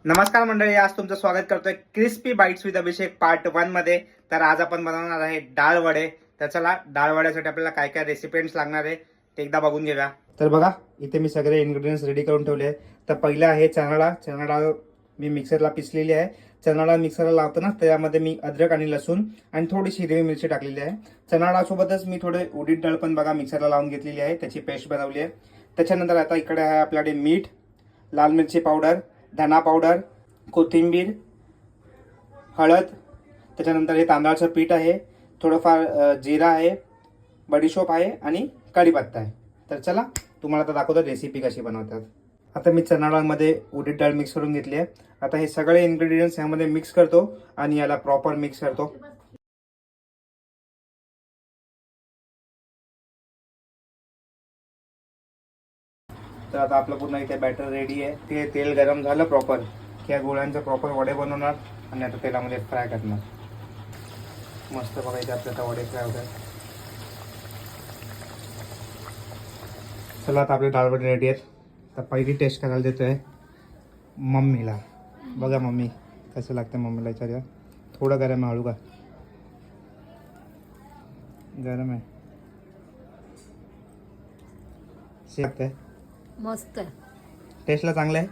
नमस्कार मंडळी, आज तुमचं स्वागत करतोय crispy bites with Abhishek part 1 मध्ये. तर आज आपण बनवणार आहे डाळ वडे. तर चला, डाळ वड्यासाठी आपल्याला काय काय रेसिपीज लागणार आहे ते एकदा बघून घेऊया. तर बघा, इथे मी सगळे इन्ग्रेडियंट्स रेडी करून ठेवले आहे. तर पहिलं आहे चणा डाळ मी मिक्सरला पिसलेली आहे. चणा डाळ मिक्सरला लावताना त्यामध्ये मी अद्रक आणि लसूण आणि थोडीशी हिरवी मिरची टाकलेली आहे. चणा डाळ सोबतच मी थोडे उडीद डाळ पण बघा मिक्सरला लावून घेतलेली आहे, त्याची पेस्ट बनवली आहे. त्याच्यानंतर आता इकडे आहे आपल्याकडे मीठ, लाल मिरची पावडर, धना पावडर, कोथिंबीर, हळद, त्याच्यानंतर हे तांदळाचं पीठ आहे, थोडंफार जिरा आहे, बडीशोप आहे आणि कढीपत्ता आहे. तर चला, तुम्हाला आता दाखवतो रेसिपी कशी बनवतात. आता मी चणा डाळमध्ये उडीद डाळ मिक्स करून घेतली आहे. आता हे सगळे इन्ग्रेडियंट्स यामध्ये मिक्स करतो आणि याला प्रॉपर मिक्स करतो. तर आता आपलं पूर्ण इथे बॅटर रेडी आहे. ते तेल गरम झालं प्रॉपर की या गोळ्यांचे प्रॉपर वडे बनवणार आणि आता तेलामध्ये फ्राय करणार. मस्त बघा, इथे आपल्याला वडे फ्राय होतात. चला, आता आपले डाळ वडे रेडी आहेत. तर पहिली टेस्ट करायला देतोय मम्मीला. बघा मम्मी कसं लागतं मम्मीला. विचारूया. थोडं गरम आहे, हळू का? गरम आहे. लागतंय मस्त. टेस्टला चांगलं आहे.